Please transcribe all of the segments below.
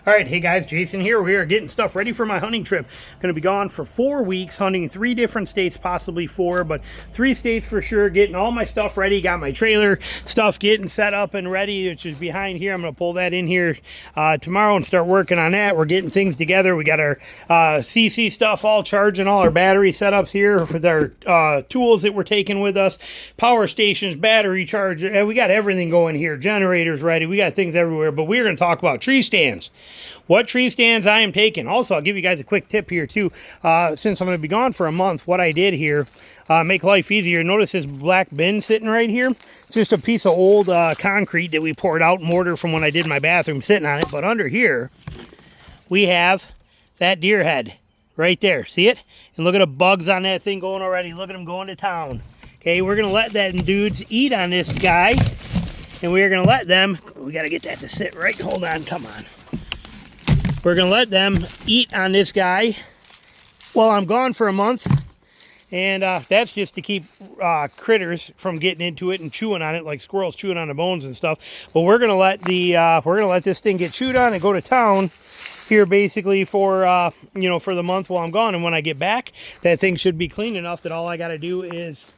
All right, hey guys, Jason here. We are getting stuff ready for my hunting trip. I'm going to be gone for 4 weeks, hunting 3 different states, possibly 4, but 3 states for sure. Getting all my stuff ready. Got my trailer stuff getting set up and ready, which is behind here. I'm going to pull that in here tomorrow and start working on that. We're getting things together. We got our CC stuff all charging, all our battery setups here for our tools that we're taking with us. Power stations, battery charge. We got everything going here. Generators ready. We got things everywhere, but we're going to talk about tree stands. What tree stands I am taking. Also, I'll give you guys a quick tip here too. Since I'm going to be gone for a month, what I did here, make life easier. Notice this black bin sitting right here. It's just a piece of old concrete that we poured out, mortar from when I did my bathroom sitting on it. But under here, we have that deer head right there. See it? And look at the bugs on that thing going already. Look at them going to town. Okay, we're going to let that dudes eat on this guy. And we're going to let them, we got to get that to sit right. Hold on, come on. We're going to let them eat on this guy while I'm gone for a month. And that's just to keep critters from getting into it and chewing on it, like squirrels chewing on the bones and stuff. But we're going to let this thing get chewed on and go to town here basically for for the month while I'm gone. And when I get back, that thing should be clean enough that all I got to do is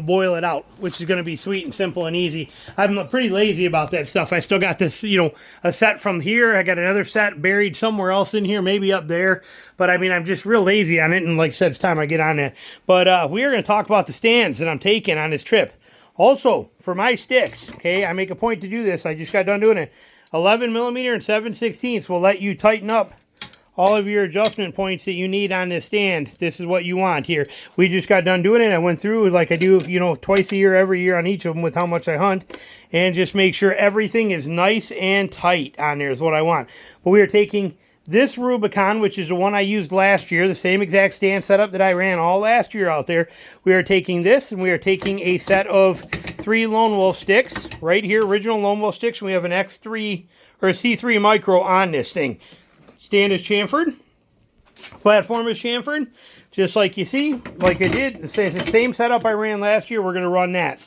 boil it out, which is going to be sweet and simple and easy. I'm pretty lazy about that stuff. I still got this, a set from here. I got another set buried somewhere else in here, maybe up there. But I mean, I'm just real lazy on it. And like I said, it's time I get on that. But we are going to talk about the stands that I'm taking on this trip. Also, for my sticks, okay, I make a point to do this. I just got done doing it. 11 millimeter and 7/16 will let you tighten up all of your adjustment points that you need on this stand. This is what you want here. We just got done doing it. I went through like I do, twice a year, every year on each of them with how much I hunt, and just make sure everything is nice and tight on there is what I want. But we are taking this Rubicon, which is the one I used last year, the same exact stand setup that I ran all last year out there. We are taking this, and we are taking a set of 3 Lone Wolf sticks right here, original Lone Wolf sticks, and we have an X3 or a C3 Micro on this thing. Stand is chamfered. Platform is chamfered. Just like you see, like I did. It's the same setup I ran last year. We're going to run that.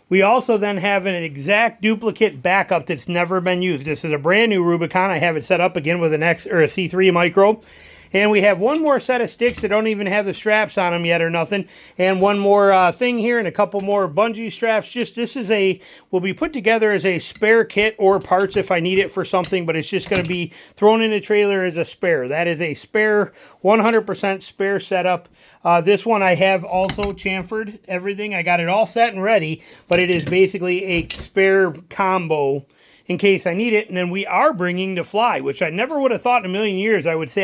We also then have an exact duplicate backup that's never been used. This is a brand new Rubicon. I have it set up again with an X or a C3 Micro. And we have one more set of sticks that don't even have the straps on them yet or nothing. And one more thing here and a couple more bungee straps. Will be put together as a spare kit or parts if I need it for something, but it's just going to be thrown in the trailer as a spare. That is a spare, 100% spare setup. This one I have also chamfered everything. I got it all set and ready, but it is basically a spare combo in case I need it. And then we are bringing the fly, which I never would have thought in a million years I would say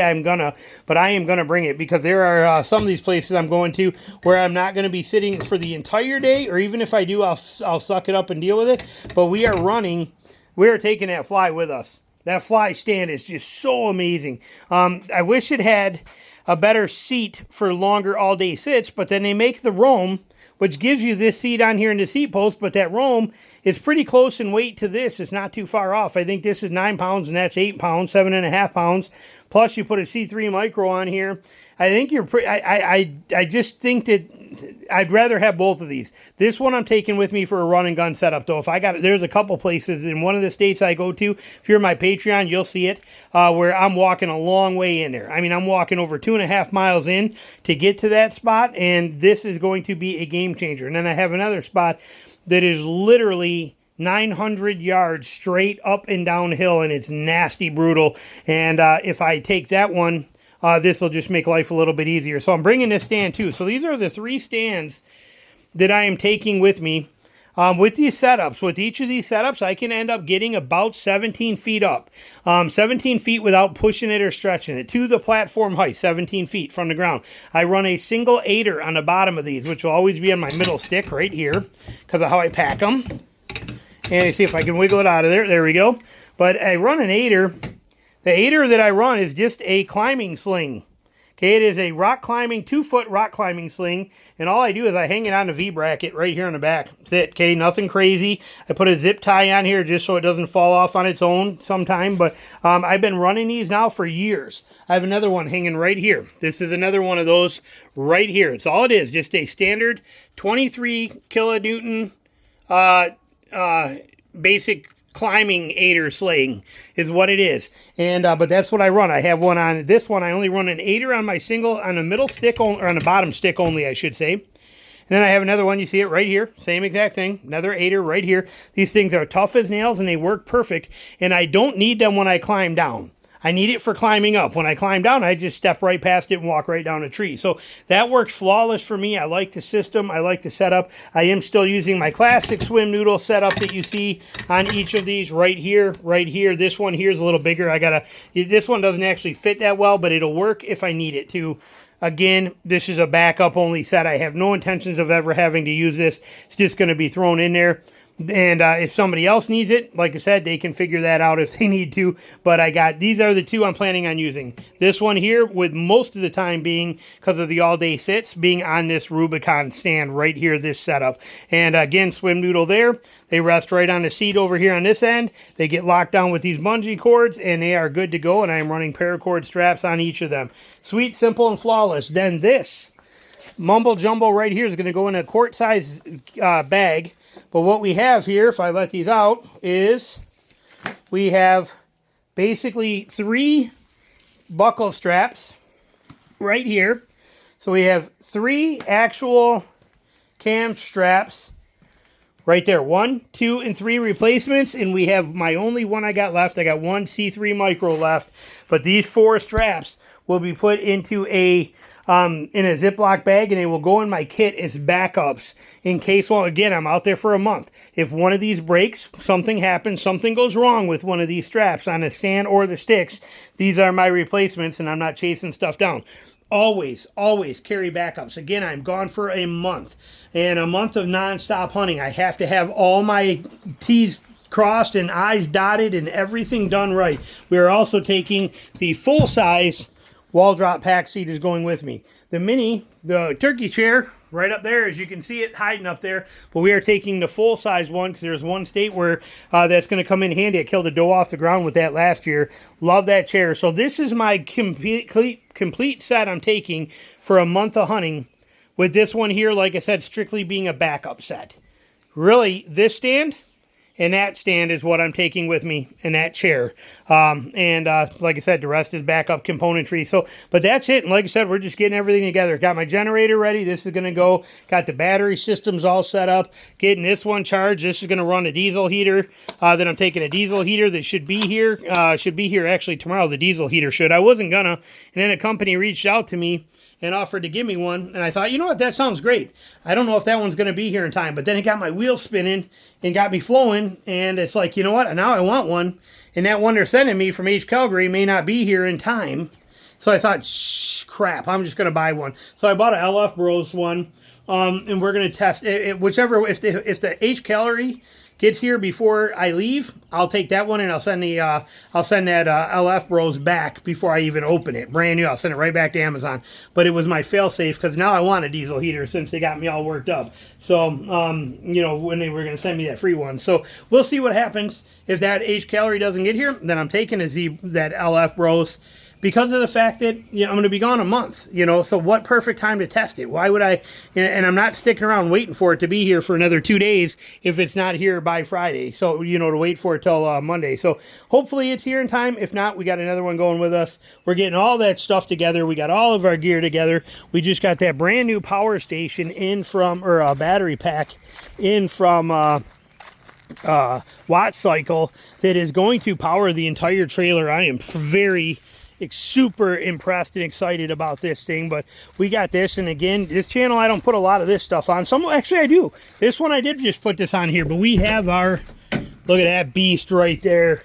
but I am gonna bring it because there are some of these places I'm going to where I'm not going to be sitting for the entire day, or even if I do, I'll suck it up and deal with it. But we are taking that fly with us. That fly stand is just so amazing. I wish it had a better seat for longer all-day sits, but then they make the Roam, which gives you this seat on here in the seat post, but that Roam is pretty close in weight to this. It's not too far off. I think this is 9 pounds, and that's 8 pounds, 7.5 pounds. Plus, you put a C3 Micro on here. I think I just think that I'd rather have both of these. This one I'm taking with me for a run and gun setup, though. There's a couple places in one of the states I go to. If you're my Patreon, you'll see it, where I'm walking a long way in there. I mean, I'm walking over 2.5 miles in to get to that spot, and this is going to be a game changer. And then I have another spot that is literally 900 yards straight up and downhill, and it's nasty brutal. And if I take that one, this will just make life a little bit easier. So I'm bringing this stand too. So these are the 3 stands that I am taking with me. With these setups, with each of these setups, I can end up getting about 17 feet up. 17 feet without pushing it or stretching it to the platform height, 17 feet from the ground. I run a single 8er on the bottom of these, which will always be on my middle stick right here because of how I pack them. And you see if I can wiggle it out of there. There we go. But I run an 8er. The 8er that I run is just a climbing sling. Okay, it is a 2-foot rock climbing sling, and all I do is I hang it on the V-bracket right here on the back. That's it, okay, nothing crazy. I put a zip tie on here just so it doesn't fall off on its own sometime, but I've been running these now for years. I have another one hanging right here. This is another one of those right here. It's all it is, just a standard 23 kilonewton basic climbing aider slaying is what it is. And but that's what I run. I have one on this one. I only run an aider on my single, on the middle stick, or on the bottom stick only, I should say. And then I have another one, you see it right here, same exact thing, another aider right here. These things are tough as nails and they work perfect, and I don't need them when I climb down. I need it for climbing up. When I climb down, I just step right past it and walk right down a tree. So that works flawless for me. I like the system. I like the setup. I am still using my classic swim noodle setup that you see on each of these right here, right here. This one here is a little bigger. This one doesn't actually fit that well, but it'll work if I need it to. Again, this is a backup only set. I have no intentions of ever having to use this. It's just going to be thrown in there. And if somebody else needs it, like I said, they can figure that out if they need to. But these are the two I'm planning on using. This one here, with most of the time being, because of the all-day sits, being on this Rubicon stand right here, this setup. And again, swim noodle there. They rest right on the seat over here on this end. They get locked down with these bungee cords, and they are good to go. And I am running paracord straps on each of them. Sweet, simple, and flawless. Then this mumble jumbo right here is going to go in a quart size bag. But what we have here, if I let these out, is we have basically 3 buckle straps right here. So we have 3 actual cam straps right there. 1, 2, and 3 replacements. And we have my only one I got left. I got one C3 micro left. But these 4 straps will be put into in a Ziploc bag, and they will go in my kit as backups in case, well, again, I'm out there for a month. If one of these breaks, something happens, something goes wrong with one of these straps on the stand or the sticks, these are my replacements, and I'm not chasing stuff down. Always, always carry backups. Again, I'm gone for a month, and a month of nonstop hunting. I have to have all my T's crossed and I's dotted and everything done right. We are also taking the full-size wall drop pack seat is going with me. The turkey chair, right up there, as you can see it hiding up there. But we are taking the full-size one because there's one state where that's going to come in handy. I killed a doe off the ground with that last year. Love that chair. So this is my complete set I'm taking for a month of hunting, with this one here, like I said, strictly being a backup set. Really, this stand and that stand is what I'm taking with me, in that chair. Like I said, the rest is backup componentry. So, but that's it. And like I said, we're just getting everything together. Got my generator ready. This is going to go. Got the battery systems all set up. Getting this one charged. This is going to run a diesel heater. Then I'm taking a diesel heater that should be here. Should be here actually tomorrow. The diesel heater should. I wasn't gonna. And then a company reached out to me and offered to give me one, and I thought, you know what, that sounds great. I don't know if that one's going to be here in time, but then it got my wheels spinning and got me flowing, and it's like, you know what, now I want one, and that one they're sending me from H. Calgary may not be here in time, so I thought, crap, I'm just going to buy one. So I bought a LF Bros one, and we're going to test it, whichever, if the H. Calgary gets here before I leave, I'll take that one, and I'll send that LF Bros back before I even open it. Brand new. I'll send it right back to Amazon. But it was my fail-safe because now I want a diesel heater since they got me all worked up. So, when they were going to send me that free one. So we'll see what happens. If that H. Calorie doesn't get here, then I'm taking that LF Bros, because of the fact that I'm going to be gone a month, so what perfect time to test it? Why would I, and I'm not sticking around waiting for it to be here for another 2 days if it's not here by Friday, so, to wait for it till Monday. So hopefully it's here in time. If not, we got another one going with us. We're getting all that stuff together. We got all of our gear together. We just got that brand new power station or a battery pack in from Watt Cycle that is going to power the entire trailer. I am super impressed and excited about this thing, but we got this. And again, this channel, I don't put a lot of this stuff on. Actually I do. This one I did just put this on here, but we have look at that beast right there.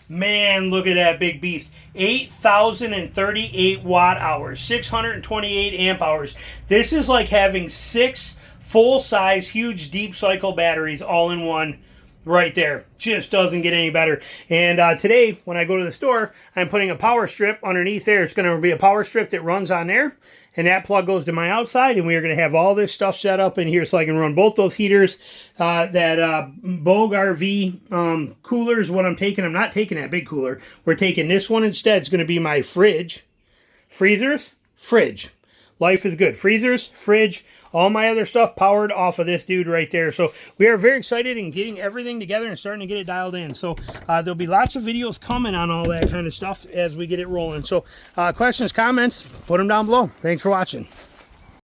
Man, look at that big beast. 8,038 watt hours, 628 amp hours. This is like having 6 full-size, huge, deep cycle batteries all in one. Right there. Just doesn't get any better. And today, when I go to the store, I'm putting a power strip underneath there. It's going to be a power strip that runs on there. And that plug goes to my outside. And we are going to have all this stuff set up in here so I can run both those heaters. That Bogue RV coolers, what I'm taking. I'm not taking that big cooler. We're taking this one instead. It's going to be my fridge. Freezers. Fridge. life is good. Freezers, fridge, all my other stuff powered off of this dude right there. So we are very excited in getting everything together and starting to get it dialed in. So there'll be lots of videos coming on all that kind of stuff as we get it rolling. So questions, comments, put them down below. Thanks for watching.